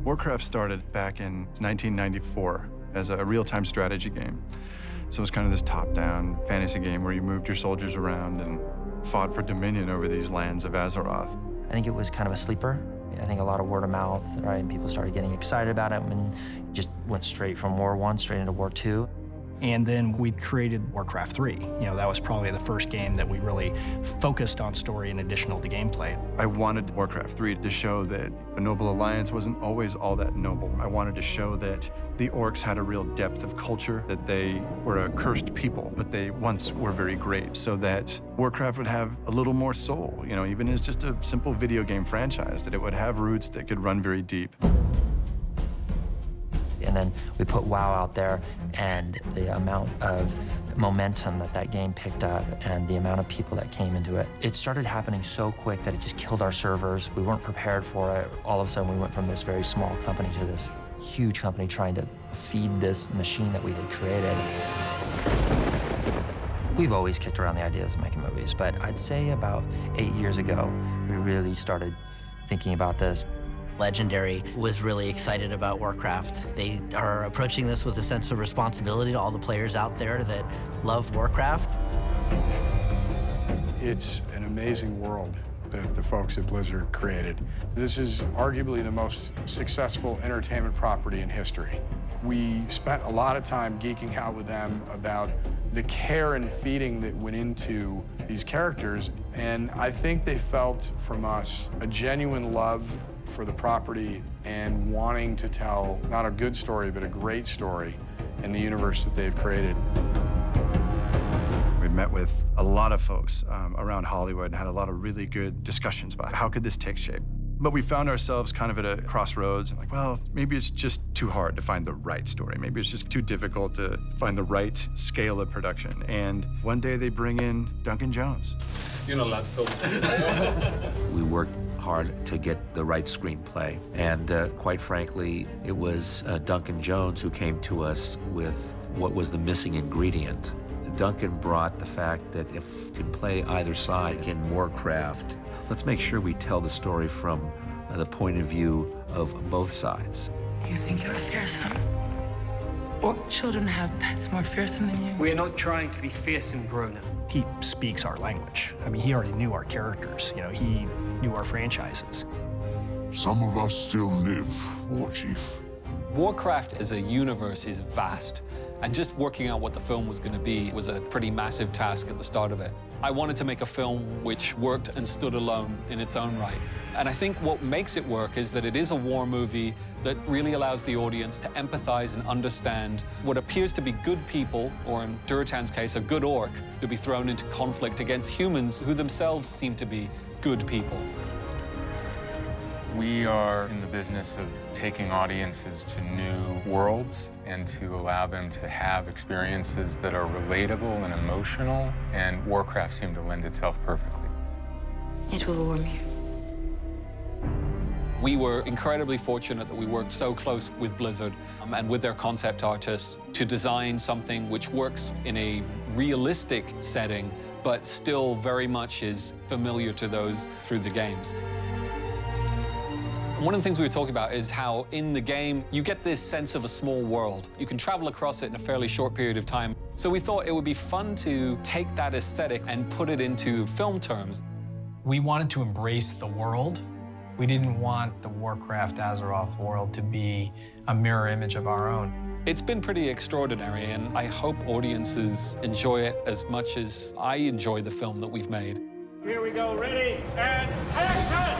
Warcraft started back in 1994 as a real-time strategy game. So it was kind of this top-down fantasy game where you moved your soldiers around and fought for dominion over these lands of Azeroth. I think it was kind of a sleeper. I think a lot of word of mouth, right? And people started getting excited about it and just went straight from War I straight into War II. And then we created Warcraft 3. That was probably the first game that we really focused on story in addition to gameplay. I wanted Warcraft 3 to show that the Noble Alliance wasn't always all that noble. I wanted to show that the orcs had a real depth of culture, that they were a cursed people, but they once were very great, so that Warcraft would have a little more soul, even as just a simple video game franchise, that it would have roots that could run very deep. And then we put WoW out there, and the amount of momentum that game picked up and the amount of people that came into it, it started happening so quick that it just killed our servers. We weren't prepared for it. All of a sudden, we went from this very small company to this huge company trying to feed this machine that we had created. We've always kicked around the ideas of making movies, but I'd say about 8 years ago, we really started thinking about this. Legendary was really excited about Warcraft. They are approaching this with a sense of responsibility to all the players out there that love Warcraft. It's an amazing world that the folks at Blizzard created. This is arguably the most successful entertainment property in history. We spent a lot of time geeking out with them about the care and feeding that went into these characters, and I think they felt from us a genuine love for the property and wanting to tell not a good story, but a great story in the universe that they've created. We met with a lot of folks around Hollywood and had a lot of really good discussions about how could this take shape. But we found ourselves kind of at a crossroads, like, well, maybe it's just too hard to find the right story. Maybe it's just too difficult to find the right scale of production. And one day they bring in Duncan Jones. You're not allowed to film. We worked hard to get the right screenplay. And quite frankly, it was Duncan Jones who came to us with what was the missing ingredient. Duncan brought the fact that if we can play either side in Warcraft, let's make sure we tell the story from the point of view of both sides. You think you're fearsome? Orc children have pets more fearsome than you. We're not trying to be fearsome grown-up. He speaks our language. I mean, he already knew our characters. He knew our franchises. Some of us still live, War Chief. Warcraft as a universe is vast, and just working out what the film was going to be was a pretty massive task at the start of it. I wanted to make a film which worked and stood alone in its own right. And I think what makes it work is that it is a war movie that really allows the audience to empathize and understand what appears to be good people, or in Durotan's case, a good orc, to be thrown into conflict against humans who themselves seem to be good people. We are in the business of taking audiences to new worlds and to allow them to have experiences that are relatable and emotional, and Warcraft seemed to lend itself perfectly. It will warm you. We were incredibly fortunate that we worked so close with Blizzard and with their concept artists to design something which works in a realistic setting, but still very much is familiar to those through the games. One of the things we were talking about is how in the game you get this sense of a small world. You can travel across it in a fairly short period of time. So we thought it would be fun to take that aesthetic and put it into film terms. We wanted to embrace the world. We didn't want the Warcraft Azeroth world to be a mirror image of our own. It's been pretty extraordinary, and I hope audiences enjoy it as much as I enjoy the film that we've made. Here we go, ready, and action!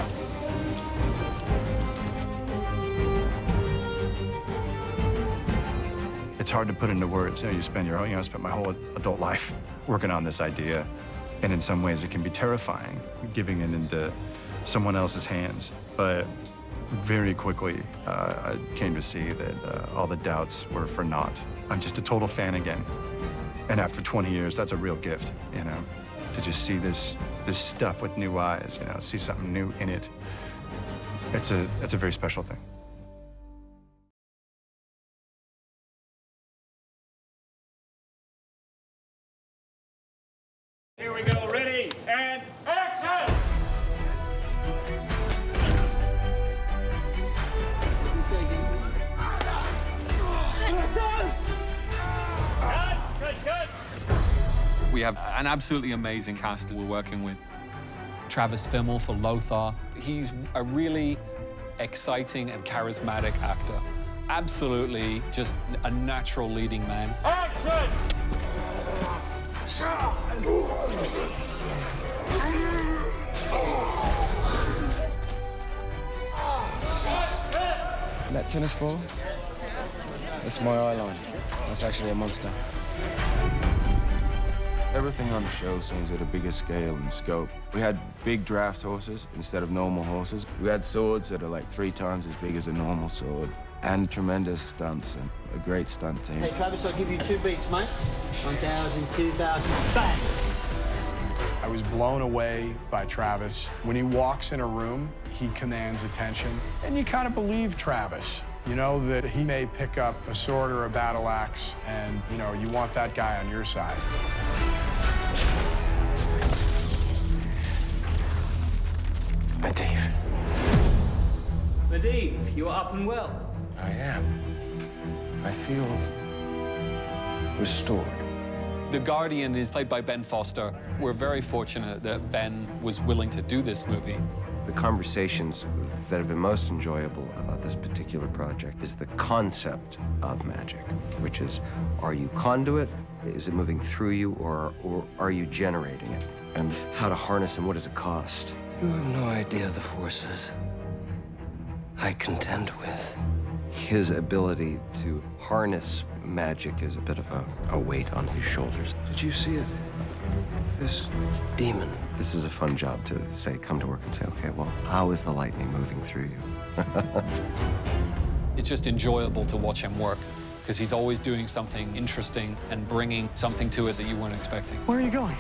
It's hard to put into words. You spend your own, I spent my whole adult life working on this idea. And in some ways it can be terrifying, giving it into someone else's hands. But very quickly, I came to see that all the doubts were for naught. I'm just a total fan again. And after 20 years, that's a real gift, to just see this stuff with new eyes, see something new in it. It's a very special thing. Here we go, ready, and action! We have an absolutely amazing cast we're working with. Travis Fimmel for Lothar. He's a really exciting and charismatic actor. Absolutely just a natural leading man. Action! That tennis ball, that's my eye line. That's actually a monster. Everything on the show seems at a bigger scale and scope. We had big draft horses instead of normal horses. We had swords that are like 3 times as big as a normal sword. And tremendous stunts and a great stunt team. Hey, Travis, I'll give you 2 beats, mate. 1,000, 2,000, bang! I was blown away by Travis. When he walks in a room, he commands attention. And you kind of believe Travis. You know that he may pick up a sword or a battle axe, and, you know, you want that guy on your side. Medivh. Medivh, you are up and well. I am. I feel restored. The Guardian is played by Ben Foster. We're very fortunate that Ben was willing to do this movie. The conversations that have been most enjoyable about this particular project is the concept of magic, which is, are you conduit? Is it moving through you, or are you generating it? And how to harness and what does it cost? You have no idea the forces I contend with. His ability to harness magic is a bit of a weight on his shoulders. Did you see it? This demon. This is a fun job to say, come to work and say, okay, well, how is the lightning moving through you? It's just enjoyable to watch him work, because he's always doing something interesting and bringing something to it that you weren't expecting. Where are you going?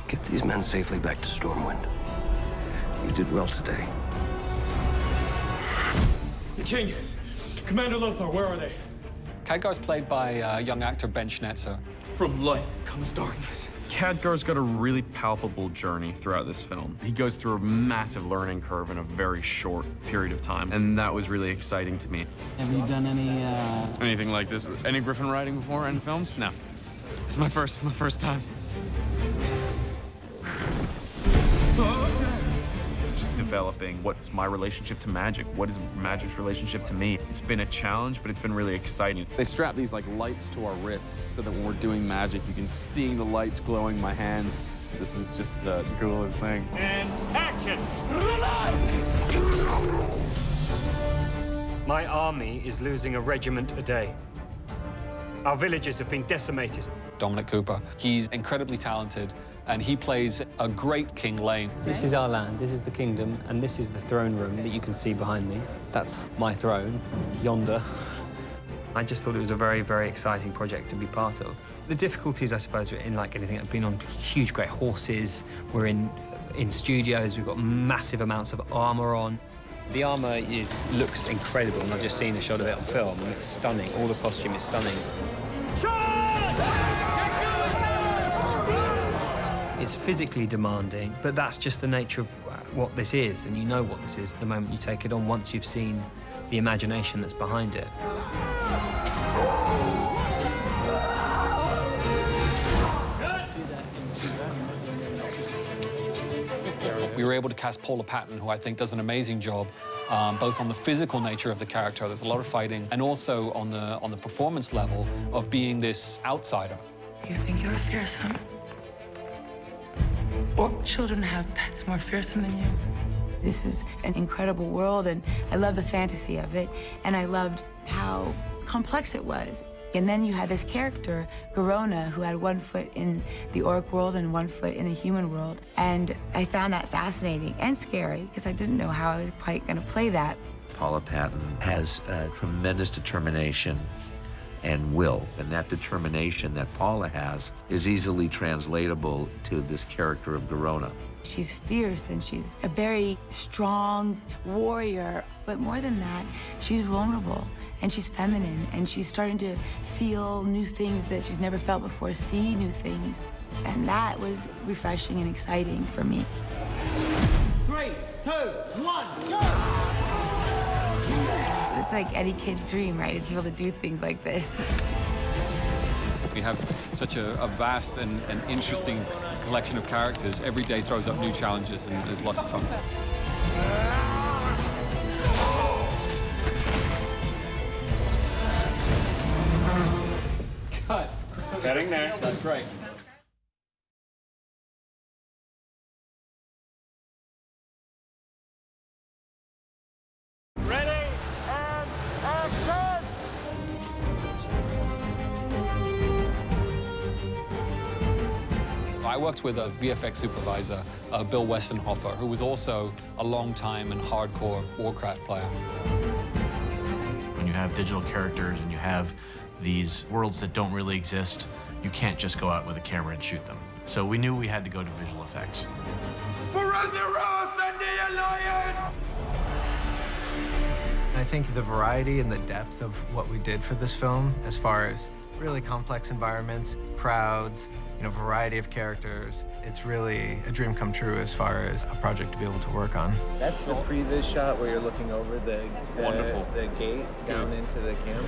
Get these men safely back to Stormwind. You did well today. The King, Commander Lothar, where are they? Khadgar's played by young actor Ben Schnetzer. From light comes darkness. Khadgar's got a really palpable journey throughout this film. He goes through a massive learning curve in a very short period of time, and that was really exciting to me. Have you done any, Anything like this? Any Griffin riding before in films? No. It's my first time. Just developing what's my relationship to magic, what is magic's relationship to me. It's been a challenge, but it's been really exciting. They strap these like lights to our wrists so that when we're doing magic, you can see the lights glowing my hands. This is just the coolest thing. And action! My army is losing a regiment a day. Our villages have been decimated. Dominic Cooper. He's incredibly talented, and he plays a great King Lane. This is our land, this is the kingdom, and this is the throne room that you can see behind me. That's my throne, yonder. I just thought it was a very, very exciting project to be part of. The difficulties, I suppose, are in like anything. I've been on huge, great horses. We're in studios. We've got massive amounts of armor on. The armor looks incredible, and I've just seen a shot of it on film, and it's stunning. All the costume is stunning. It's physically demanding, but that's just the nature of what this is, and you know what this is the moment you take it on, once you've seen the imagination that's behind it. We were able to cast Paula Patton, who I think does an amazing job, both on the physical nature of the character, there's a lot of fighting, and also on the performance level of being this outsider. You think you're fearsome? Orc children have pets more fearsome than you. This is an incredible world, and I love the fantasy of it, and I loved how complex it was. And then you had this character, Garona, who had 1 foot in the orc world and 1 foot in the human world. And I found that fascinating and scary, because I didn't know how I was quite going to play that. Paula Patton has tremendous determination and will, and that determination that Paula has is easily translatable to this character of Garona. She's fierce, and she's a very strong warrior. But more than that, she's vulnerable, and she's feminine, and she's starting to feel new things that she's never felt before, see new things. And that was refreshing and exciting for me. 3, 2, 1, go! It's like any kid's dream, right? Is to be able to do things like this. We have such a vast and interesting collection of characters. Every day throws up new challenges, and there's lots of fun. Cut. Getting there. That's great. Ready and action! I worked with a VFX supervisor, Bill Westenhofer, who was also a long-time and hardcore Warcraft player. When you have digital characters and you have these worlds that don't really exist, you can't just go out with a camera and shoot them. So we knew we had to go to visual effects. For Azeroth and the Alliance! I think the variety and the depth of what we did for this film, as far as really complex environments, crowds, variety of characters, it's really a dream come true as far as a project to be able to work on. That's the previs shot where you're looking over the gate down into the camp.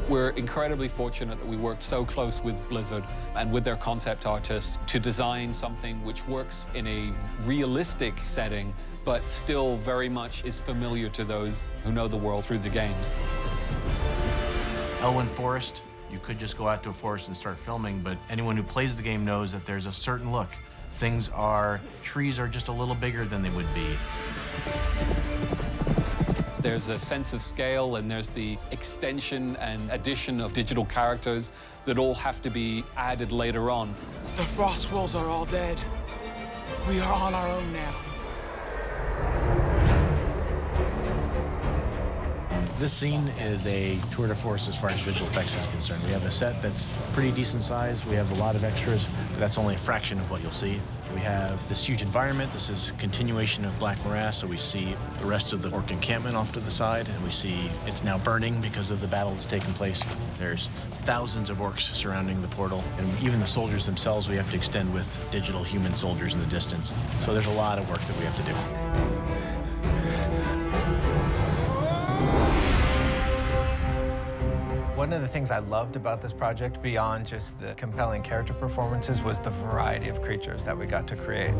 We're incredibly fortunate that we worked so close with Blizzard and with their concept artists to design something which works in a realistic setting, but still very much is familiar to those who know the world through the games. Elwyn Forest, you could just go out to a forest and start filming, but anyone who plays the game knows that there's a certain look. Trees are just a little bigger than they would be. There's a sense of scale, and there's the extension and addition of digital characters that all have to be added later on. The Frost Wolves are all dead. We are on our own now. This scene is a tour de force as far as visual effects is concerned. We have a set that's pretty decent size. We have a lot of extras, but that's only a fraction of what you'll see. We have this huge environment. This is continuation of Black Morass, so we see the rest of the orc encampment off to the side, and we see it's now burning because of the battle that's taken place. There's thousands of orcs surrounding the portal, and even the soldiers themselves we have to extend with digital human soldiers in the distance. So there's a lot of work that we have to do. One of the things I loved about this project, beyond just the compelling character performances, was the variety of creatures that we got to create.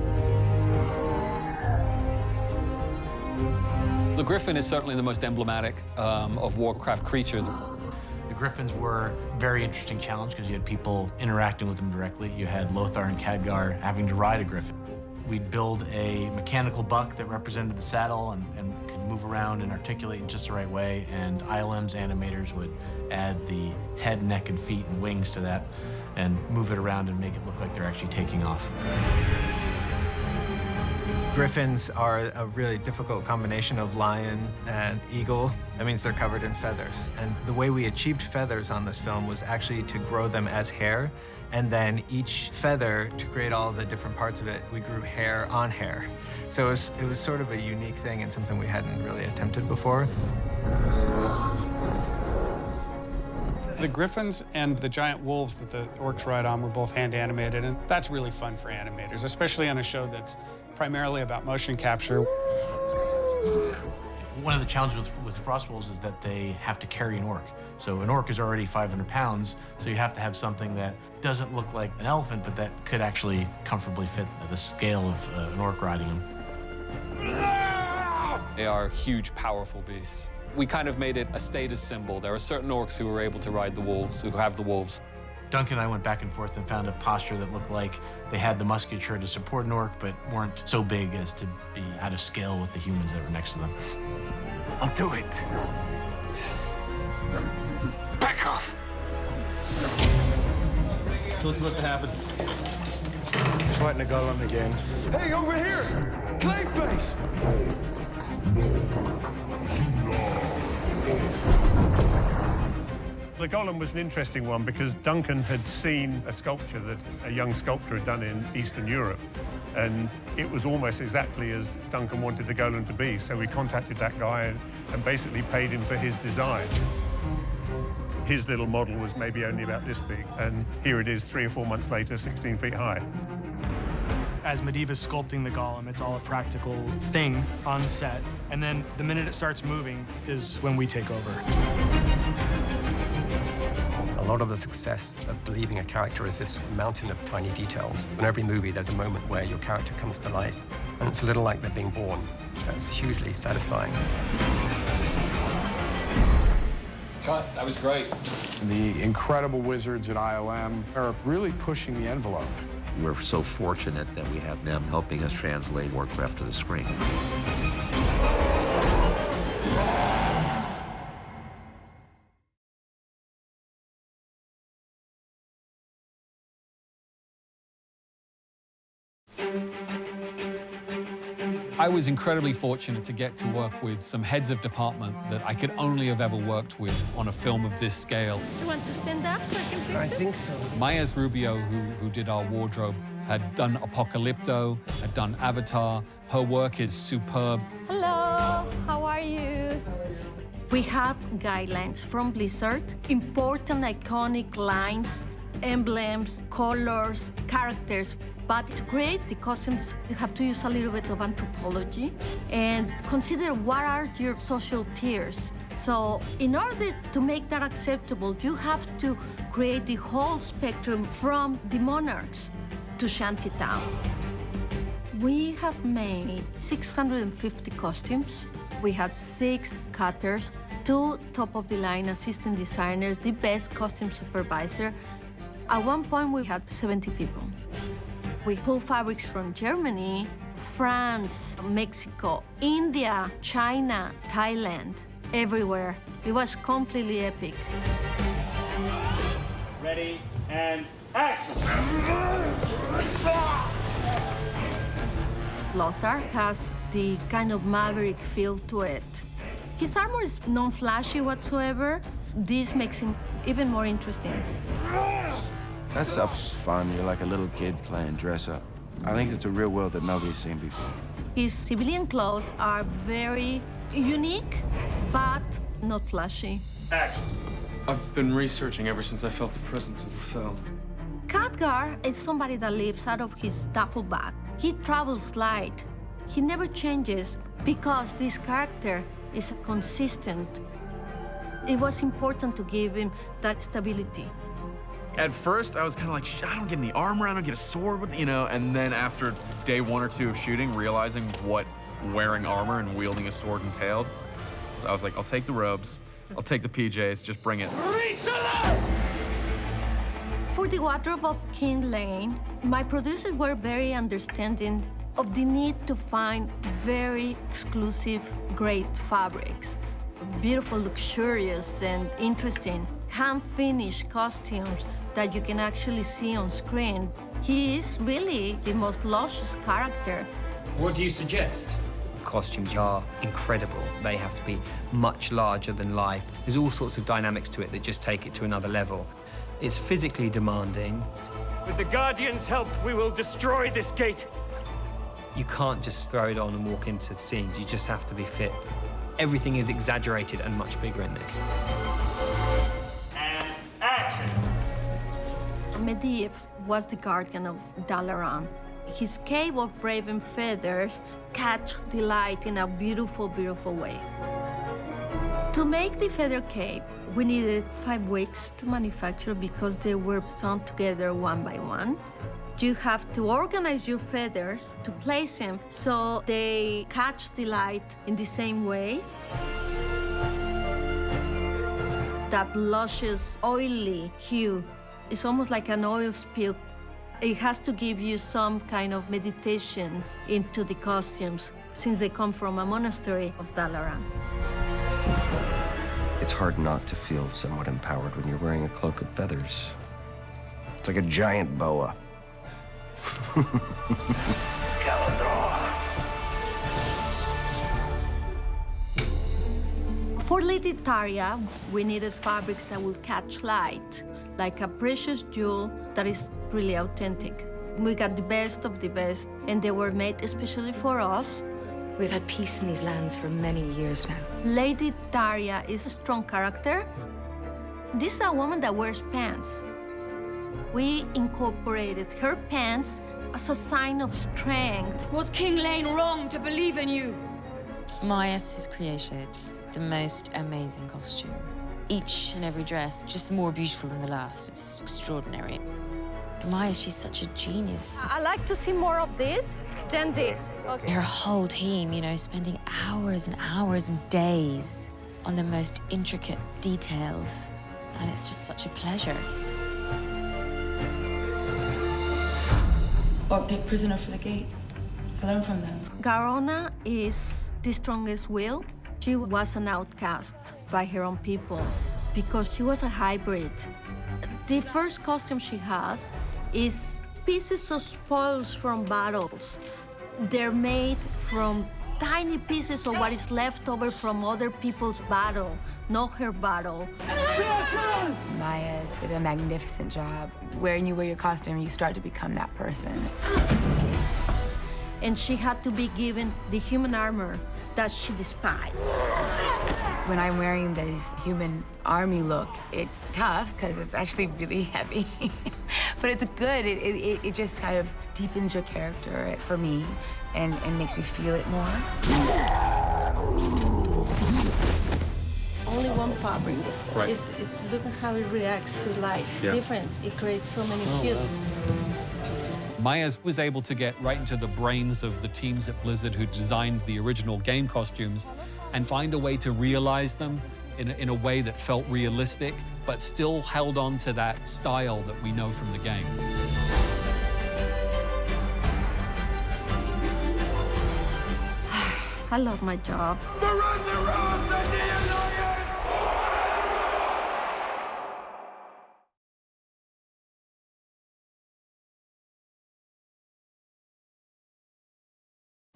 The Griffin is certainly the most emblematic of Warcraft creatures. The Griffins were a very interesting challenge because you had people interacting with them directly. You had Lothar and Khadgar having to ride a Griffin. We'd build a mechanical buck that represented the saddle and could move around and articulate in just the right way, and ILM's animators would add the head, neck, and feet and wings to that and move it around and make it look like they're actually taking off. Griffins are a really difficult combination of lion and eagle. That means they're covered in feathers. And the way we achieved feathers on this film was actually to grow them as hair, and then each feather, to create all the different parts of it, we grew hair on hair. So it was sort of a unique thing and something we hadn't really attempted before. The Griffins and the giant wolves that the orcs ride on were both hand animated, and that's really fun for animators, especially on a show that's primarily about motion capture. One of the challenges with Frost Wolves is that they have to carry an orc. So an orc is already 500 pounds, so you have to have something that doesn't look like an elephant, but that could actually comfortably fit the scale of an orc riding him. They are huge, powerful beasts. We kind of made it a status symbol. There are certain orcs who are able to ride the wolves, who have the wolves. Duncan and I went back and forth and found a posture that looked like they had the musculature to support an orc, but weren't so big as to be out of scale with the humans that were next to them. I'll do it. Back off. So what's about to happen? Fighting a golem again. Hey, over here! Clayface! The golem was an interesting one because Duncan had seen a sculpture that a young sculptor had done in Eastern Europe, and it was almost exactly as Duncan wanted the golem to be. So we contacted that guy and basically paid him for his design. His little model was maybe only about this big, and here it is 3 or 4 months later, 16 feet high. As Mediva's sculpting the golem, it's all a practical thing on set, and then the minute it starts moving is when we take over. A lot of the success of believing a character is this mountain of tiny details. In every movie, there's a moment where your character comes to life, and it's a little like they're being born. That's hugely satisfying. Cut. That was great. The incredible wizards at ILM are really pushing the envelope. We're so fortunate that we have them helping us translate Warcraft to the screen. I was incredibly fortunate to get to work with some heads of department that I could only have ever worked with on a film of this scale. Do you want to stand up so I can fix it? I think so. Myers Rubio, who did our wardrobe, had done Apocalypto, had done Avatar. Her work is superb. Hello, how are you? We had guidelines from Blizzard, important iconic lines, emblems, colors, characters. But to create the costumes, you have to use a little bit of anthropology and consider what are your social tiers. So in order to make that acceptable, you have to create the whole spectrum from the monarchs to Shantytown. We have made 650 costumes. We had 6 cutters, 2 top-of-the-line assistant designers, the best costume supervisor. At one point, we had 70 people. We pulled fabrics from Germany, France, Mexico, India, China, Thailand, everywhere. It was completely epic. Ready, and action! Lothar has the kind of maverick feel to it. His armor is non-flashy whatsoever. This makes him even more interesting. That stuff's fun. You're like a little kid playing dress-up. I think it's a real world that nobody's seen before. His civilian clothes are very unique, but not flashy. Action! I've been researching ever since I felt the presence of the film. Khadgar is somebody that lives out of his duffel bag. He travels light. He never changes because this character is consistent. It was important to give him that stability. At first, I was kind of like, I don't get any armor, I don't get a sword, you know, and then after day 1 or 2 of shooting, realizing what wearing armor and wielding a sword entailed, so I was like, I'll take the robes, I'll take the PJs, just bring it. For the wardrobe of King Lane, my producers were very understanding of the need to find very exclusive, great fabrics. Beautiful, luxurious, and interesting, hand-finished costumes that you can actually see on screen. He is really the most luscious character. What do you suggest? The costumes are incredible. They have to be much larger than life. There's all sorts of dynamics to it that just take it to another level. It's physically demanding. With the Guardians' help, we will destroy this gate. You can't just throw it on and walk into scenes. You just have to be fit. Everything is exaggerated and much bigger in this. And action! Medivh was the guardian of Dalaran. His cape of raven feathers catch the light in a beautiful, beautiful way. To make the feather cape, we needed 5 weeks to manufacture because they were sewn together one by one. You have to organize your feathers to place them so they catch the light in the same way. That luscious, oily hue is almost like an oil spill. It has to give you some kind of meditation into the costumes since they come from a monastery of Dalaran. It's hard not to feel somewhat empowered when you're wearing a cloak of feathers. It's like a giant boa. For Lady Tarja, we needed fabrics that will catch light, like a precious jewel that is really authentic. We got the best of the best, and they were made especially for us. We've had peace in these lands for many years now. Lady Tarja is a strong character. This is a woman that wears pants. We incorporated her pants as a sign of strength. Was King Lane wrong to believe in you? Myers has created the most amazing costume. Each and every dress just more beautiful than the last. It's extraordinary. Maya, she's such a genius. I like to see more of this than this. Okay. Her whole team, you know, spending hours and hours and days on the most intricate details. And it's just such a pleasure. Or take prisoner for the gate. I learn from them. Garona is the strongest will. She was an outcast by her own people because she was a hybrid. The first costume she has is pieces of spoils from battles. They're made from tiny pieces of what is left over from other people's battle, not her battle. Maya's did a magnificent job. When you wear your costume, you start to become that person. And she had to be given the human armor that she despised. When I'm wearing this human army look, it's tough because it's actually really heavy. But it's good. It just kind of deepens your character for me and makes me feel it more. Only one fabric. Right. Look at how it reacts to light. Yeah. Different. It creates so many hues. Maya was able to get right into the brains of the teams at Blizzard who designed the original game costumes and find a way to realize them in a way that felt realistic, but still held on to that style that we know from the game. I love my job.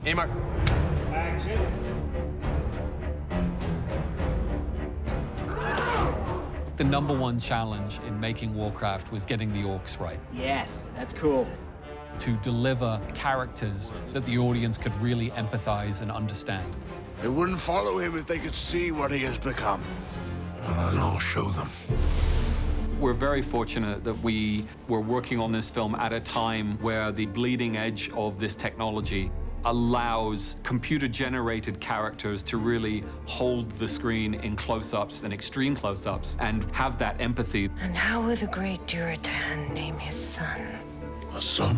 Hey, Mark. Action. The #1 challenge in making Warcraft was getting the orcs right. Yes, that's cool. To deliver characters that the audience could really empathize and understand. They wouldn't follow him if they could see what he has become. And I'll show them. We're very fortunate that we were working on this film at a time where the bleeding edge of this technology allows computer-generated characters to really hold the screen in close-ups and extreme close-ups and have that empathy. And how will the great Duratan name his son? A son?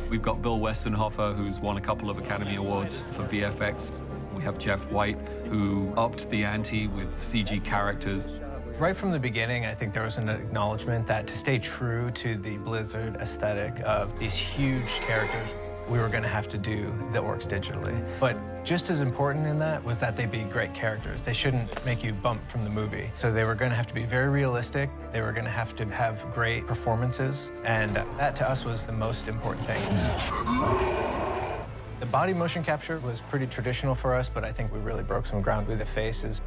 We've got Bill Westenhofer, who's won a couple of Academy Awards for VFX. We have Jeff White, who upped the ante with CG characters. Right from the beginning, I think there was an acknowledgement that to stay true to the Blizzard aesthetic of these huge characters, we were going to have to do the orcs digitally. But just as important in that was that they be great characters. They shouldn't make you bump from the movie. So they were going to have to be very realistic. They were going to have great performances. And that, to us, was the most important thing. The body motion capture was pretty traditional for us, but I think we really broke some ground with the faces.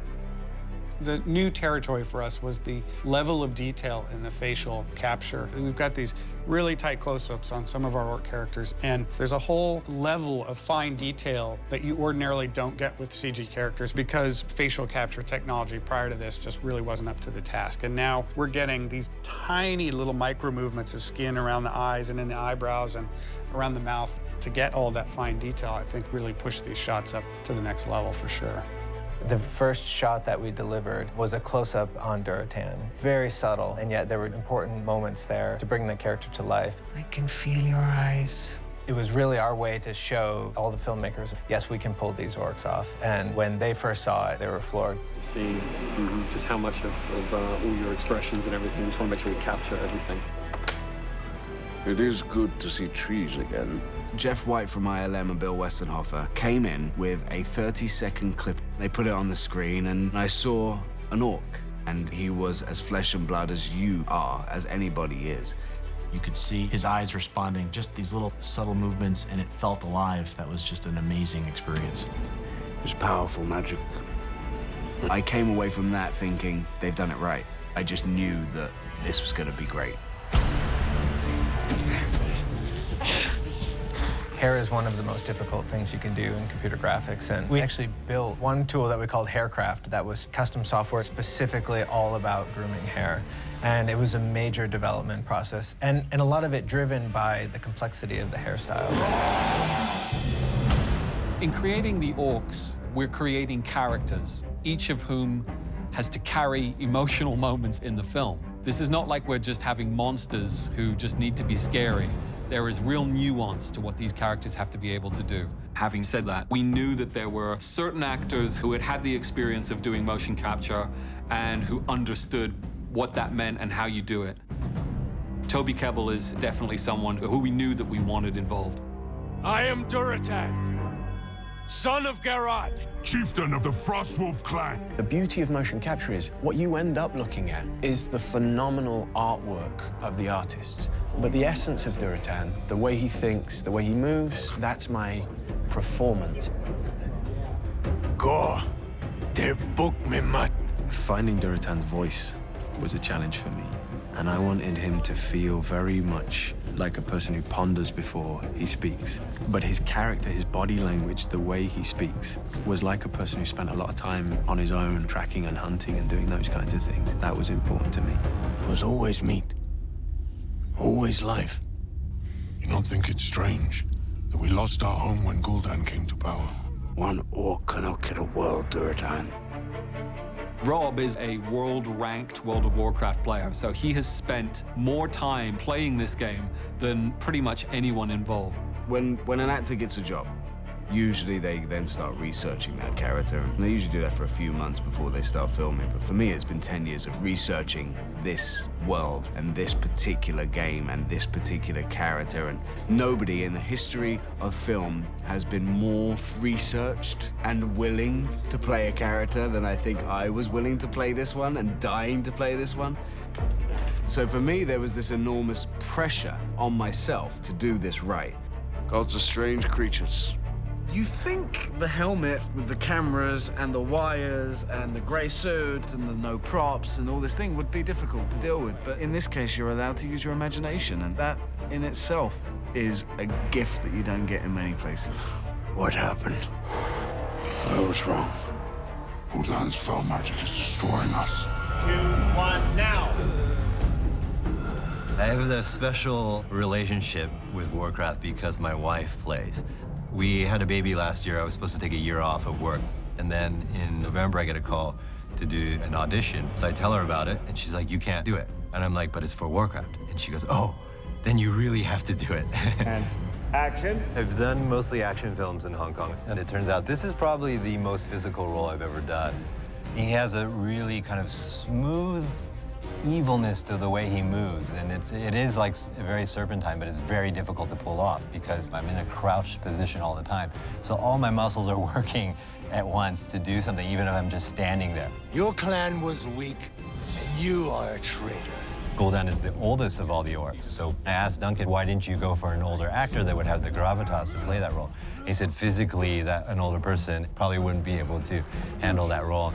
The new territory for us was the level of detail in the facial capture. We've got these really tight close-ups on some of our orc characters, and there's a whole level of fine detail that you ordinarily don't get with CG characters because facial capture technology prior to this just really wasn't up to the task. And now we're getting these tiny little micro movements of skin around the eyes and in the eyebrows and around the mouth to get all that fine detail. I think really pushed these shots up to the next level for sure. The first shot that we delivered was a close-up on Duratan. Very subtle, and yet there were important moments there to bring the character to life. I can feel your eyes. It was really our way to show all the filmmakers, yes, we can pull these orcs off. And when they first saw it, they were floored. See just how much of all your expressions and everything. You just want to make sure you capture everything. It is good to see trees again. Jeff White from ILM and Bill Westenhofer came in with a 30-second clip. They put it on the screen, and I saw an orc. And he was as flesh and blood as you are, as anybody is. You could see his eyes responding, just these little subtle movements, and it felt alive. That was just an amazing experience. It's powerful magic. I came away from that thinking, they've done it right. I just knew that this was going to be great. Hair is one of the most difficult things you can do in computer graphics, and we actually built one tool that we called Haircraft that was custom software specifically all about grooming hair. And it was a major development process, and a lot of it driven by the complexity of the hairstyles. In creating the orcs, we're creating characters, each of whom has to carry emotional moments in the film. This is not like we're just having monsters who just need to be scary. There is real nuance to what these characters have to be able to do. Having said that, we knew that there were certain actors who had had the experience of doing motion capture and who understood what that meant and how you do it. Toby Kebbell is definitely someone who we knew that we wanted involved. I am Duratan, son of Garad, chieftain of the Frostwolf clan. The beauty of motion capture is what you end up looking at is the phenomenal artwork of the artist. But the essence of Duratan, the way he thinks, the way he moves, that's my performance. Go, der book me mat. Finding Duratan's voice was a challenge for me. And I wanted him to feel very much like a person who ponders before he speaks. But his character, his body language, the way he speaks, was like a person who spent a lot of time on his own, tracking and hunting and doing those kinds of things. That was important to me. It was always meat, always life. You don't think it's strange that we lost our home when Gul'dan came to power? One orc cannot kill a world, Duratan. Rob is a world-ranked World of Warcraft player, so he has spent more time playing this game than pretty much anyone involved. When an actor gets a job, usually they then start researching that character. And they usually do that for a few months before they start filming. But for me, it's been 10 years of researching this world and this particular game and this particular character. And nobody in the history of film has been more researched and willing to play a character than I think I was willing to play this one and dying to play this one. So for me, there was this enormous pressure on myself to do this right. Gods are strange creatures. You think the helmet with the cameras and the wires and the grey suit and the no props and all this thing would be difficult to deal with, but in this case you're allowed to use your imagination, and that in itself is a gift that you don't get in many places. What happened? I was wrong. Gul'dan's foul magic is destroying us. 2, 1, now! I have a special relationship with Warcraft because my wife plays. We had a baby last year. I was supposed to take a year off of work. And then in November, I get a call to do an audition. So I tell her about it, and she's like, you can't do it. And I'm like, but it's for Warcraft. And she goes, oh, then you really have to do it. And action. I've done mostly action films in Hong Kong. And it turns out this is probably the most physical role I've ever done. He has a really kind of smooth evilness to the way he moves, and it is like very serpentine, but it's very difficult to pull off because I'm in a crouched position all the time. So all my muscles are working at once to do something, even if I'm just standing there. Your clan was weak, and you are a traitor. Gul'dan is the oldest of all the orcs, so I asked Duncan, why didn't you go for an older actor that would have the gravitas to play that role? And he said physically that an older person probably wouldn't be able to handle that role.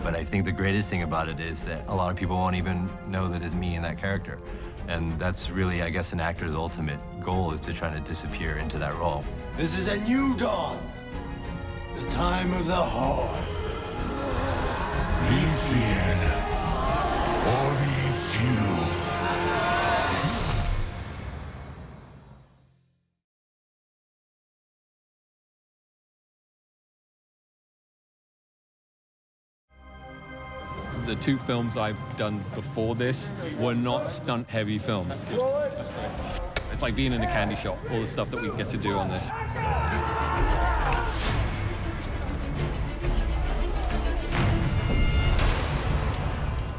But I think the greatest thing about it is that a lot of people won't even know that it's me in that character. And that's really, I guess, an actor's ultimate goal, is to try to disappear into that role. This is a new dawn. The time of the Horde. Be feared, or be few. The two films I've done before this were not stunt-heavy films. It's like being in a candy shop, all the stuff that we get to do on this.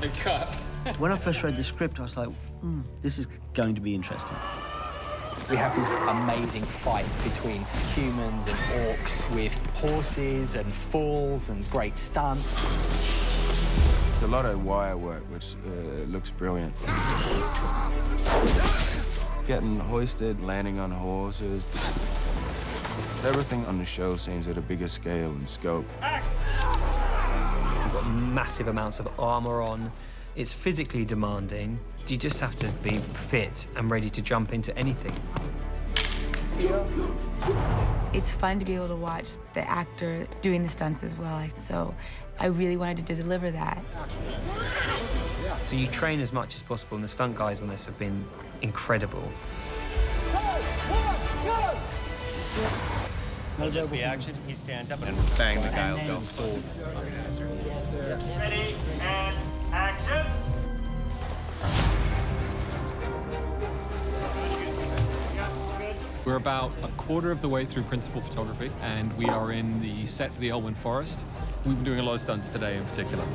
And cut. When I first read the script, I was like, this is going to be interesting. We have these amazing fights between humans and orcs with horses and falls and great stunts. A lot of wire work, which looks brilliant. Getting hoisted, landing on horses. Everything on the show seems at a bigger scale and scope. You've got massive amounts of armor on. It's physically demanding. You just have to be fit and ready to jump into anything. It's fun to be able to watch the actor doing the stunts as well. So I really wanted to deliver that. So you train as much as possible, and the stunt guys on this have been incredible. That'll just be action. He stands up and bang, the guy will go. Ready, and action. We're about a quarter of the way through principal photography, and we are in the set for the Elwyn Forest. We've been doing a lot of stunts today in particular.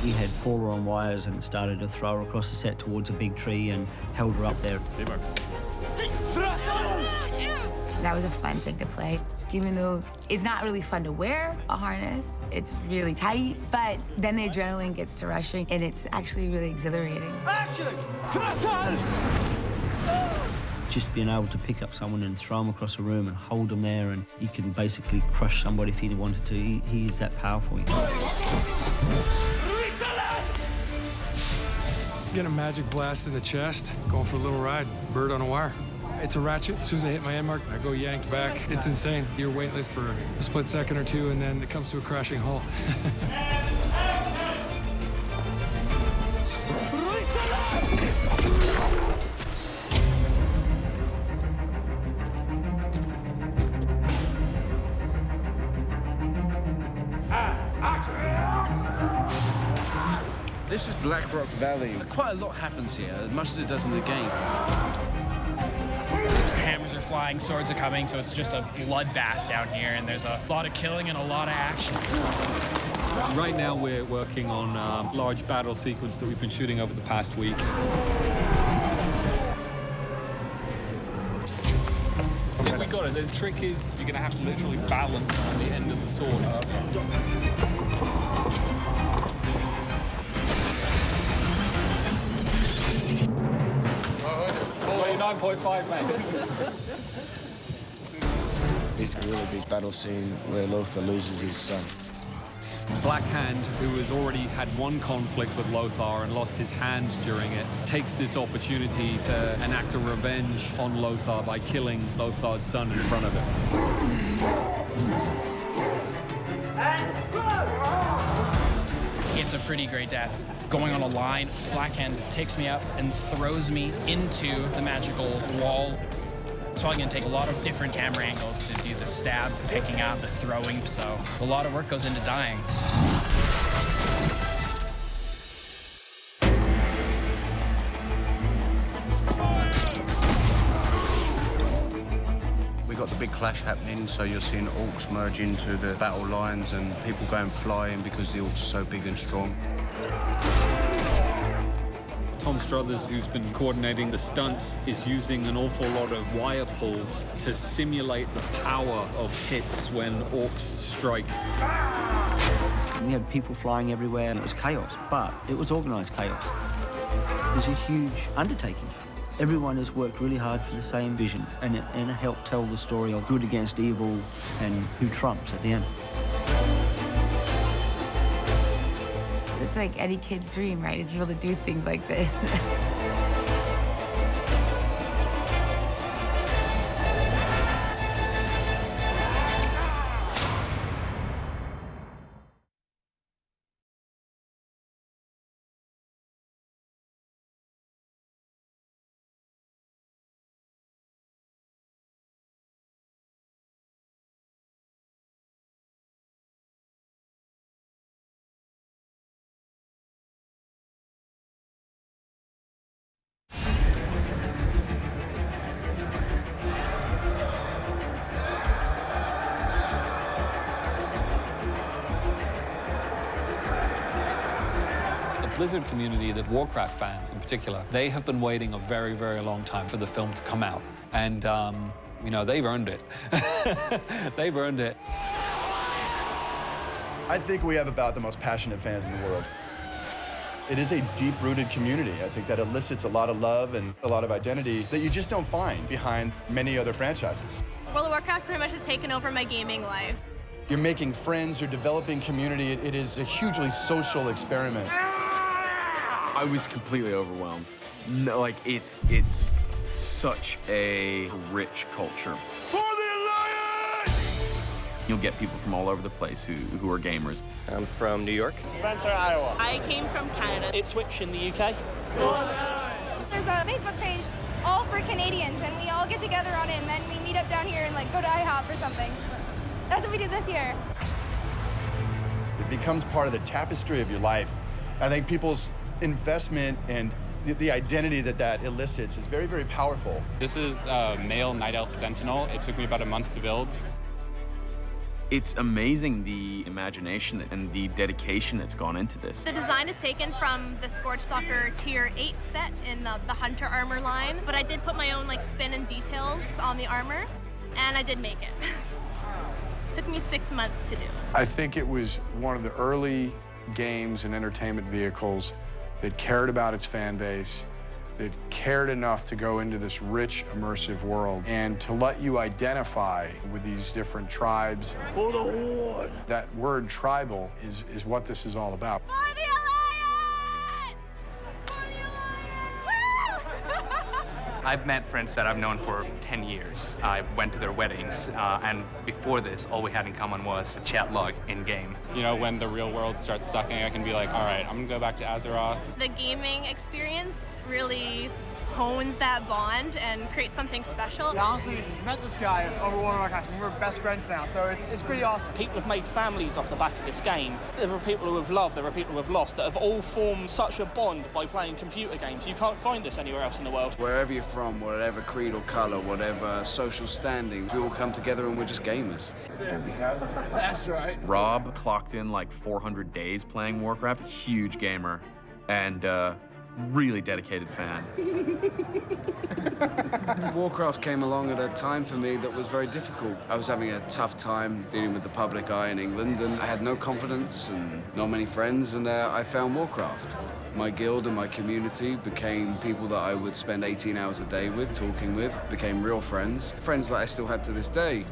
We had Paula on wires and started to throw her across the set towards a big tree and held her up there. That was a fun thing to play. Even though it's not really fun to wear a harness, it's really tight, but then the adrenaline gets to rushing and it's actually really exhilarating. Action! Just being able to pick up someone and throw them across a room and hold them there, and he can basically crush somebody if he wanted to. He is that powerful. Getting a magic blast in the chest, going for a little ride, bird on a wire. It's a ratchet. As soon as I hit my end mark, I go yanked back. It's insane. You're weightless for a split second or two, and then it comes to a crashing halt. This is Black Rock Valley. Quite a lot happens here, as much as it does in the game. Hammers are flying, swords are coming, so it's just a bloodbath down here, and there's a lot of killing and a lot of action. Right now we're working on a large battle sequence that we've been shooting over the past week. I think we got it. The trick is you're going to have to literally balance on the end of the sword. 9.5, mate. It's a really big battle scene where Lothar loses his son. Black Hand, who has already had one conflict with Lothar and lost his hand during it, takes this opportunity to enact a revenge on Lothar by killing Lothar's son in front of him. It's a pretty great death. Going on a line, Black Hand takes me up and throws me into the magical wall. So I'm going to take a lot of different camera angles to do the stab, the picking up, the throwing, so a lot of work goes into dying. We got the big clash happening, so you're seeing orcs merge into the battle lines and people going flying because the orcs are so big and strong. Tom Struthers, who's been coordinating the stunts, is using an awful lot of wire pulls to simulate the power of hits when orcs strike. We had people flying everywhere, and it was chaos, but it was organized chaos. It was a huge undertaking. Everyone has worked really hard for the same vision, and it helped tell the story of good against evil and who trumps at the end. It's like any kid's dream, right? It's able to do things like this. Blizzard community, the Warcraft fans in particular, they have been waiting a very, very long time for the film to come out. And, you know, they've earned it. They've earned it. I think we have about the most passionate fans in the world. It is a deep-rooted community. I think that elicits a lot of love and a lot of identity that you just don't find behind many other franchises. World of Warcraft pretty much has taken over my gaming life. You're making friends, you're developing community. It is a hugely social experiment. I was completely overwhelmed. No, like, it's such a rich culture. For the Alliance! You'll get people from all over the place who are gamers. I'm from New York. Spencer, Iowa. I came from Canada. Ipswich in the UK. There's a Facebook page all for Canadians, and we all get together on it, and then we meet up down here and like go to IHOP or something. That's what we did this year. It becomes part of the tapestry of your life. I think people's investment and the identity that elicits is very, very powerful. This is a male Night Elf Sentinel. It took me about a month to build. It's amazing the imagination and the dedication that's gone into this. The design is taken from the Scorchstalker Tier 8 set in the Hunter armor line, but I did put my own spin and details on the armor, and I did make it. It took me 6 months to do. I think it was one of the early games and entertainment vehicles that cared about its fan base, that cared enough to go into this rich, immersive world and to let you identify with these different tribes. For the Horde! That word tribal is what this is all about. For the Alliance! For the Alliance! I've met friends that I've known for 10 years. I went to their weddings, and before this, all we had in common was a chat log in-game. You know, when the real world starts sucking, I can be like, all right, I'm gonna go back to Azeroth. The gaming experience really hones that bond and creates something special. I honestly met this guy over World of Warcraft, and we're best friends now, so it's pretty awesome. People have made families off the back of this game. There are people who have loved, there are people who have lost, that have all formed such a bond by playing computer games. You can't find this anywhere else in the world. Wherever you're from, whatever creed or colour, whatever social standing, we all come together and we're just gamers. There we go. That's right. Rob clocked in like 400 days playing Warcraft, huge gamer, and really dedicated fan. Warcraft came along at a time for me that was very difficult. I was having a tough time dealing with the public eye in England, and I had no confidence and not many friends, and I found Warcraft. My guild and my community became people that I would spend 18 hours a day with, talking with, became real friends, friends that I still have to this day.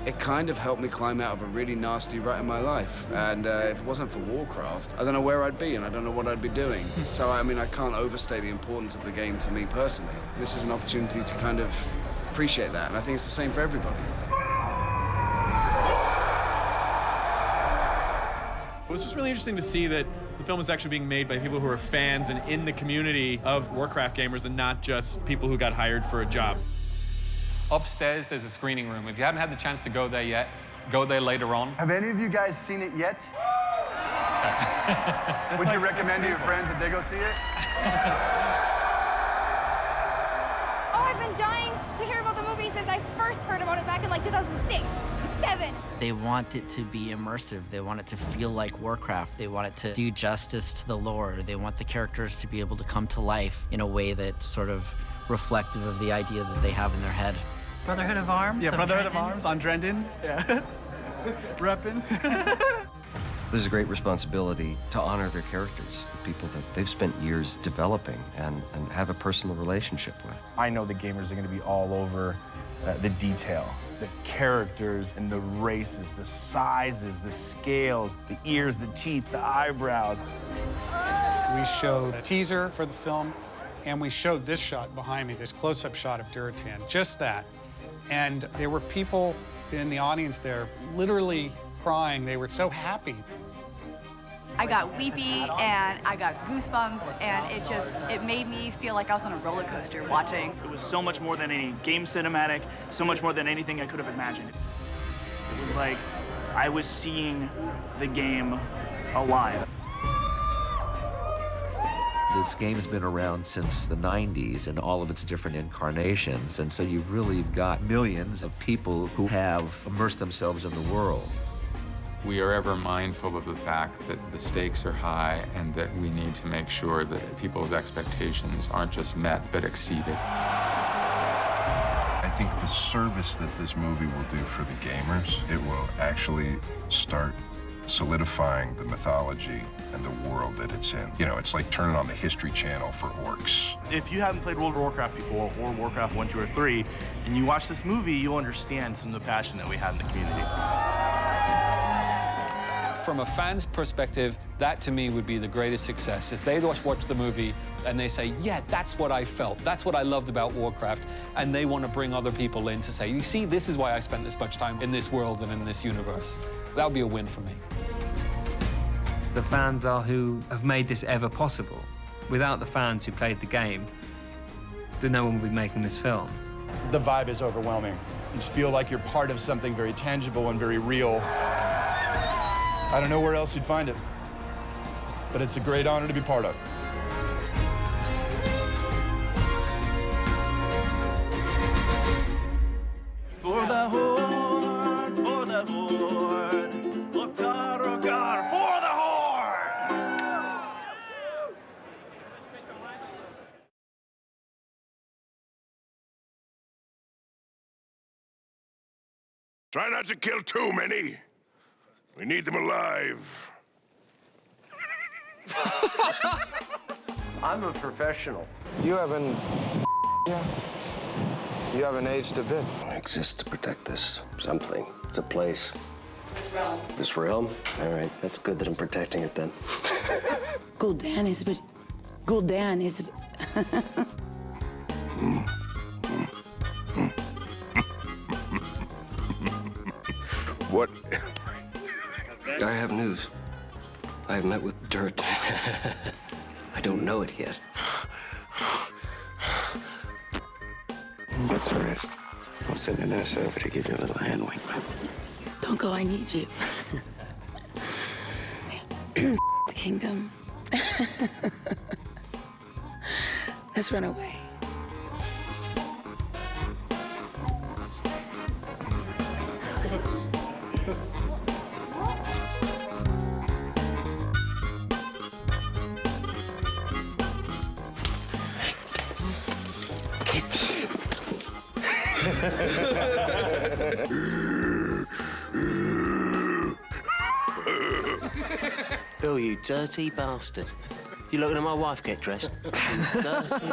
It kind of helped me climb out of a really nasty rut in my life. And if it wasn't for Warcraft, I don't know where I'd be and I don't know what I'd be doing. So, I mean, I can't overstate the importance of the game to me personally. This is an opportunity to kind of appreciate that, and I think it's the same for everybody. It was just really interesting to see that the film is actually being made by people who are fans and in the community of Warcraft gamers and not just people who got hired for a job. Upstairs, there's a screening room. If you haven't had the chance to go there yet, go there later on. Have any of you guys seen it yet? Would you recommend to your friends that they go see it? Oh, I've been dying to hear about the movie since I first heard about it back in 2006 and 2007. They want it to be immersive. They want it to feel like Warcraft. They want it to do justice to the lore. They want the characters to be able to come to life in a way that's sort of reflective of the idea that they have in their head. Brotherhood of Arms? Yeah, Brotherhood of Arms on Drendon. Yeah. Reppin'. There's a great responsibility to honor their characters, the people that they've spent years developing and have a personal relationship with. I know the gamers are going to be all over the detail, the characters and the races, the sizes, the scales, the ears, the teeth, the eyebrows. We showed a teaser for the film, and we showed this shot behind me, this close-up shot of Duratan, just that. And there were people in the audience there literally crying. They were so happy. I got weepy and I got goosebumps, and it made me feel like I was on a roller coaster watching. It was so much more than any game cinematic, so much more than anything I could have imagined. It was like I was seeing the game alive. This game has been around since the 90s in all of its different incarnations, and so you've really got millions of people who have immersed themselves in the world. We are ever mindful of the fact that the stakes are high and that we need to make sure that people's expectations aren't just met, but exceeded. I think the service that this movie will do for the gamers, it will actually start solidifying the mythology and the world that it's in. You know, it's like turning on the History Channel for orcs. If you haven't played World of Warcraft before, or Warcraft 1, 2, or 3, and you watch this movie, you'll understand some of the passion that we have in the community. From a fan's perspective, that to me would be the greatest success. If they watch the movie and they say, yeah, that's what I felt, that's what I loved about Warcraft, and they want to bring other people in to say, you see, this is why I spent this much time in this world and in this universe. That would be a win for me. The fans are who have made this ever possible. Without the fans who played the game, then no one would be making this film. The vibe is overwhelming. You just feel like you're part of something very tangible and very real. I don't know where else you'd find it, but it's a great honor to be part of. For the Horde, for the Horde, Otarogar, for the Horde! Try not to kill too many. We need them alive. I'm a professional. You haven't... yeah. You haven't aged a bit. I exist to protect this something. It's a place. This realm. This realm? All right, that's good that I'm protecting it then. Gul'dan is... Gul'dan is... What? I have news. I have met with dirt. I don't know it yet. Let's rest. I'll send a nurse over to give you a little hand wink. Don't go, I need you. The kingdom. Let's run away. Bill, you dirty bastard. You looking at my wife get dressed? You dirty...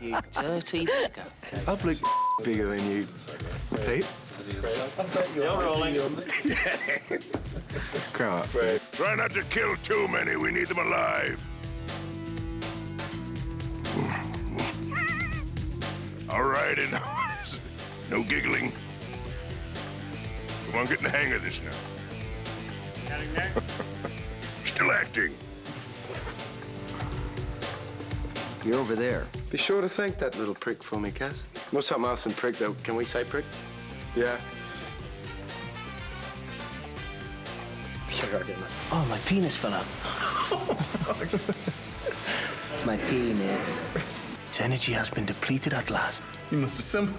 You dirty bugger. I've looked bigger than you, Pete. You're rolling. Let's grow up. Try not to kill too many. We need them alive. All right, and no giggling. Come on, get in the hang of this now. Getting there? Still acting. You're over there. Be sure to thank that little prick for me, Kaz. No something else than prick, though. Can we say prick? Yeah. Oh, my penis fell out. My penis. Its energy has been depleted at last. You must assemble.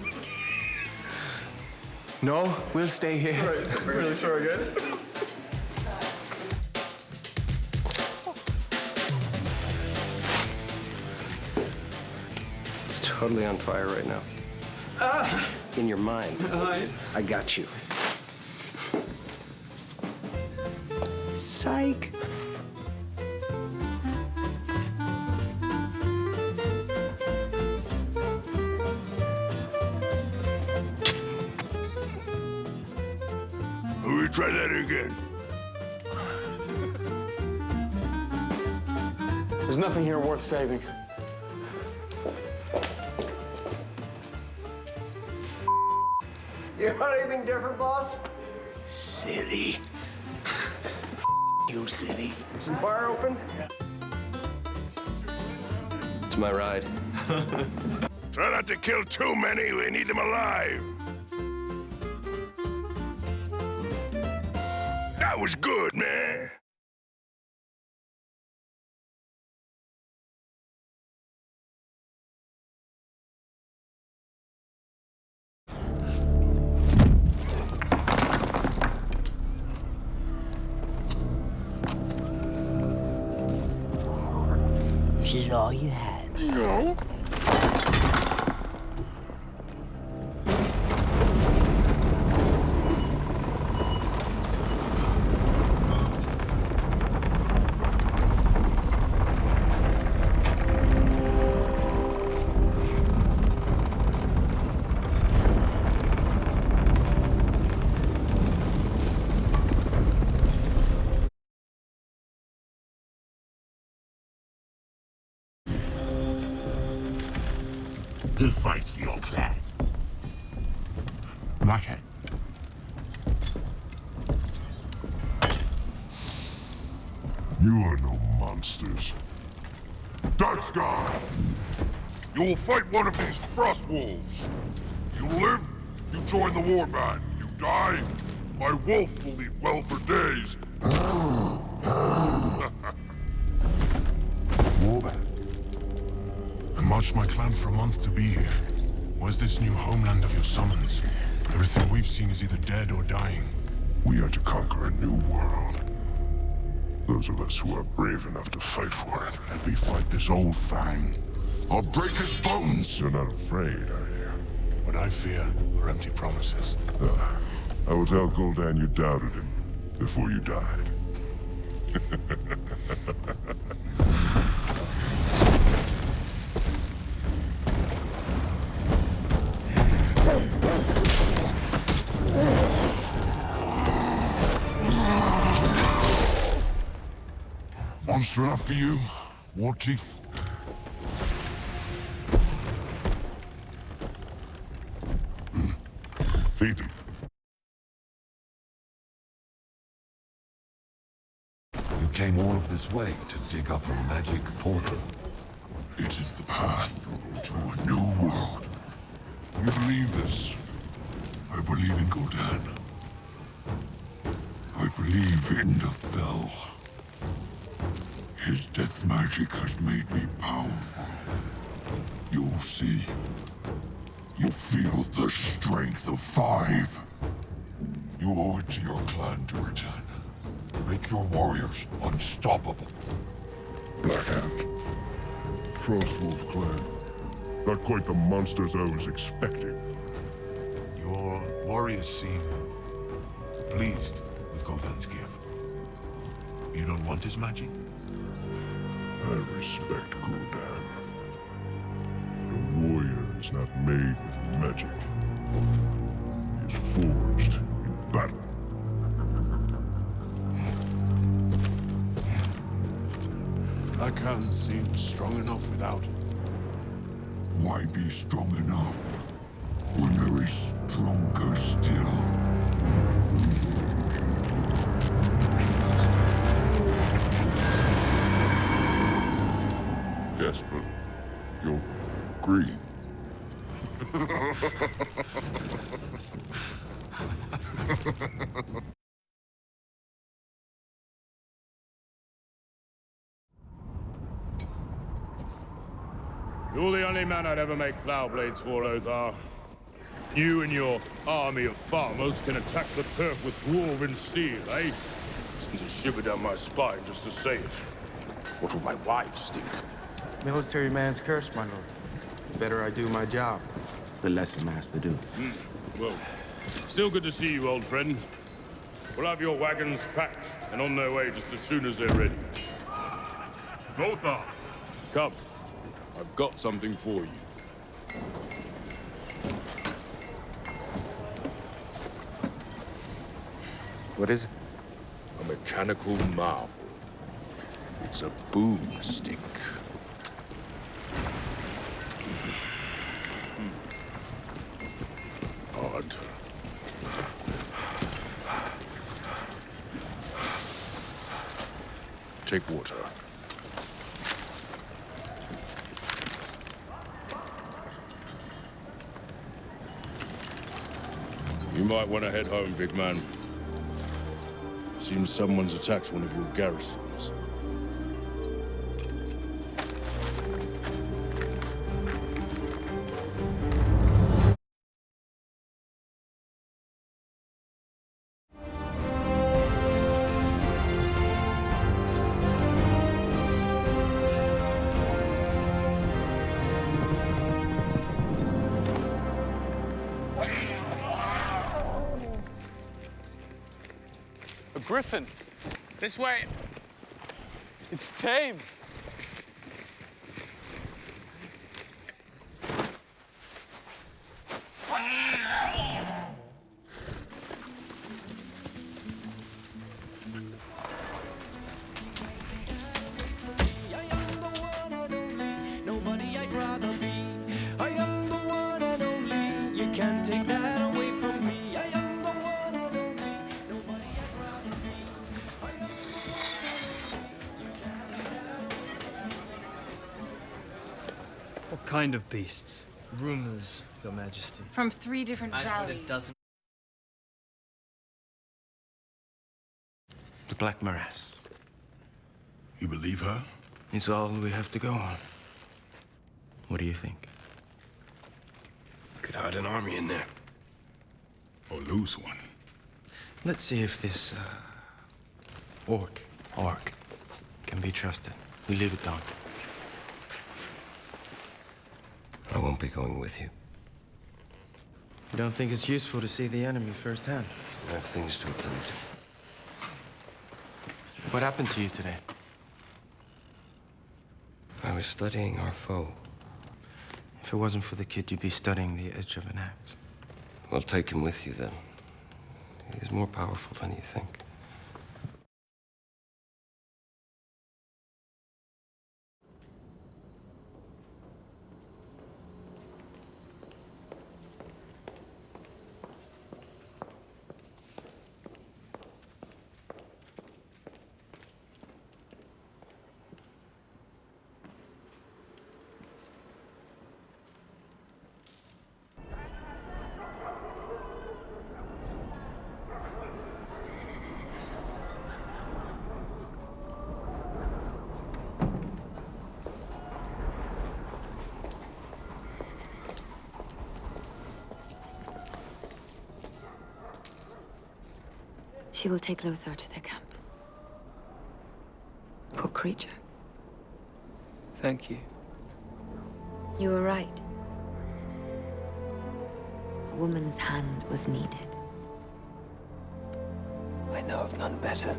No, we'll stay here. Right, I'm really sorry, guys. It's totally on fire right now. Ah! In your mind. Nice. I got you. Psych. We'll try that again. There's nothing here worth saving. You heard anything different, boss? City. You city. Is the bar open? It's my ride. Try not to kill too many. We need them alive. That was good, man. This is all you had. No. Who fights for your clan? Blackhead. You are no monsters. Darkscar! You will fight one of these frost wolves. If you live, you join the warband. You die, My wolf will eat well for days. Warbeck. I marched my clan for a month to be here. Where's this new homeland of your summons? Everything we've seen is either dead or dying. We are to conquer a new world. Those of us who are brave enough to fight for it. And we fight this old Fang. I'll break his bones! You're not afraid, are you? What I fear are empty promises. I will tell Gul'dan you doubted him before you died. Monster enough for you, War Chief? Feed him. You came all of this way to dig up a magic portal. It is the path to a new world. You believe this? I believe in Gul'dan. I believe in the Fell. His death magic has made me powerful. You'll see. You'll feel the strength of 5. You owe it to your clan to return. Make your warriors unstoppable. Black Hand. Frostwolf clan. Not quite the monsters I was expecting. Your warriors seem pleased with Gul'dan's gift. You don't want his magic? I respect Gul'dan. A warrior is not made with magic. He is forged in battle. Black Hand seems strong enough without it. Why be strong enough when there is stronger still? Yes, but you'll agree. You're the only man I'd ever make plow blades for, Lothar. You and your army of farmers can attack the turf with dwarven steel, eh? Sends a shiver down my spine just to say it. What will my wives think? Military man's curse, my lord. The better I do my job, the less I'm asked to do. Well, still good to see you, old friend. We'll have your wagons packed and on their way just as soon as they're ready. Lothar, come. I've got something for you. What is it? A mechanical marvel. It's a boomstick. Odd. Take water. You might want to head home, big man. Seems someone's attacked one of your garrisons. Griffin. This way. It's tame. Nobody I'd rather be. I am the one and only. You can't take that away from me. I am the one and only. Nobody I'd rather be. I am the one and only. You can't take that away from me. What kind of beasts? Rumors, Your Majesty. From 3 different valleys. The Black Morass. You believe her? It's all we have to go on. What do you think? Could hide an army in there. Or lose one. Let's see if this, orc can be trusted. We leave it, Don. I won't be going with you. You don't think it's useful to see the enemy firsthand? I have things to attend to. What happened to you today? I was studying our foe. If it wasn't for the kid, you'd be studying the edge of an axe. Well, take him with you, then. He's more powerful than you think. She will take Lothar to their camp. Poor creature. Thank you. You were right. A woman's hand was needed. I know of none better.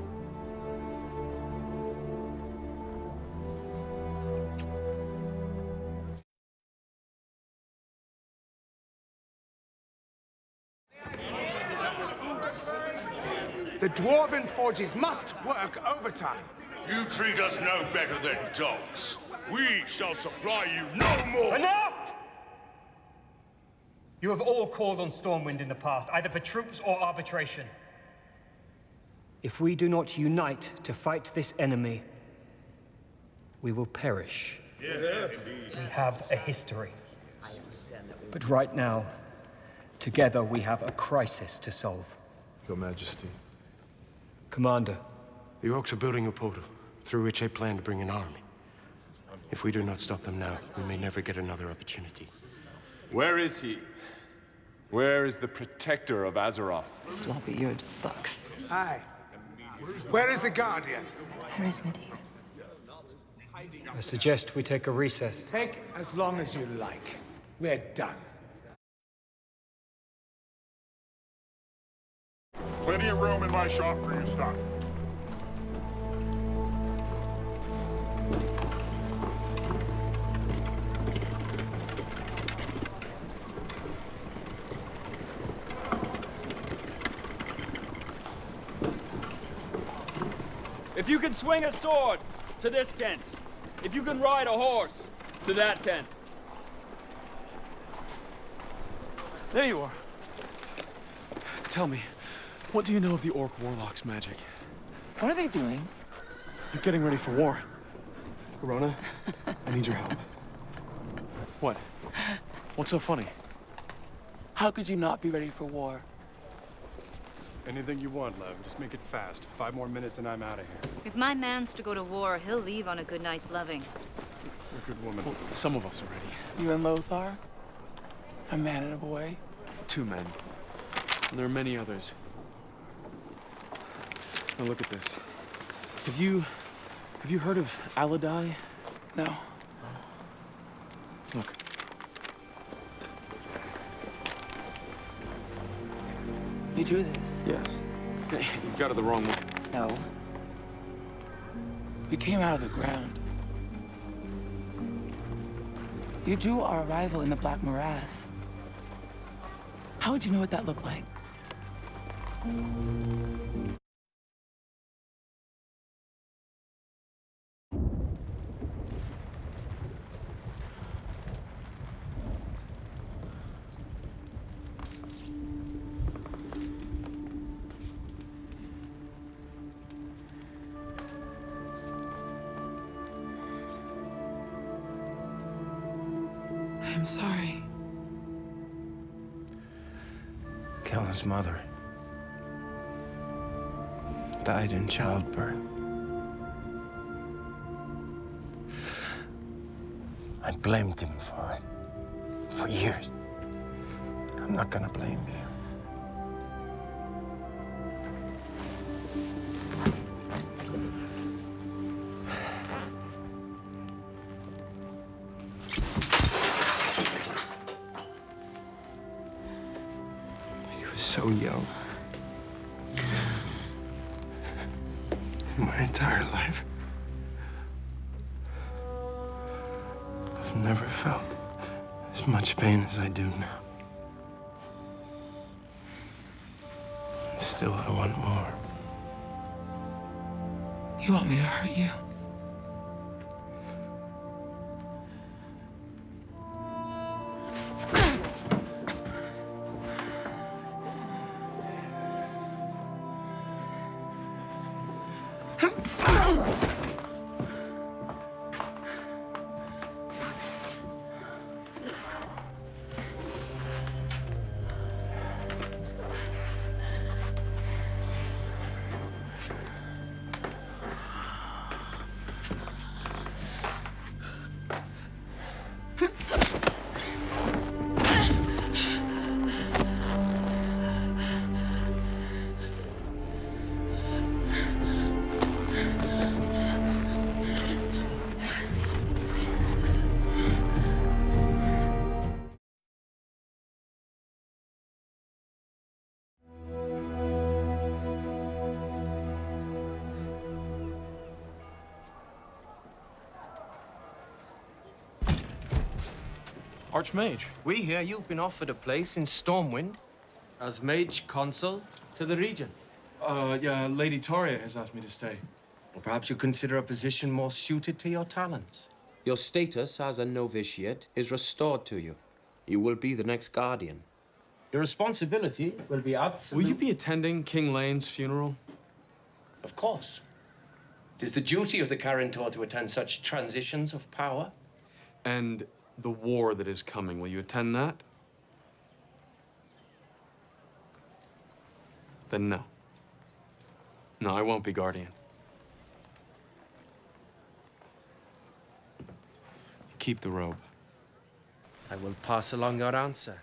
The dwarven forges must work overtime. You treat us no better than dogs. We shall supply you no more. Enough! You have all called on Stormwind in the past, either for troops or arbitration. If we do not unite to fight this enemy, we will perish. Yeah. We have a history. But right now, together we have a crisis to solve. Your Majesty. Commander. The orcs are building a portal through which they plan to bring an army. If we do not stop them now, we may never get another opportunity. Where is he? Where is the protector of Azeroth? Floppy-eared fucks. Aye. Where is the Guardian? Where is Medivh? I suggest we take a recess. Take as long as you like. We're done. Plenty of room in my shop for your stock. If you can swing a sword, to this tent. If you can ride a horse, to that tent. There you are. Tell me, what do you know of the Orc Warlock's magic? What are they doing? They're getting ready for war. Corona, I need your help. What? What's so funny? How could you not be ready for war? Anything you want, Lev. Just make it fast. 5 more minutes and I'm out of here. If my man's to go to war, he'll leave on a good night's loving. You're a good woman. Well, some of us are ready. You and Lothar? A man and a boy? 2 men. And there are many others. Now look at this. Have you heard of Aladai? No. Look. You drew this? Yes. You've got it the wrong way. No. We came out of the ground. You drew our arrival in the Black Morass. How would you know what that looked like? I'm sorry. Kill his mother. died in childbirth. I blamed him for it, for years. I'm not gonna blame you. He was so young. In my entire life, I've never felt as much pain as I do now. And still, I want more. You want me to hurt you? Archmage. We hear you've been offered a place in Stormwind as Mage Consul to the region. Yeah, Lady Taria has asked me to stay. Or perhaps you consider a position more suited to your talents. Your status as a novitiate is restored to you. You will be the next guardian. Your responsibility will be absolute. Will you be attending King Lane's funeral? Of course. It is the duty of the Carintor to attend such transitions of power. And the war that is coming, will you attend that? Then no. No, I won't be guardian. Keep the robe. I will pass along your answer.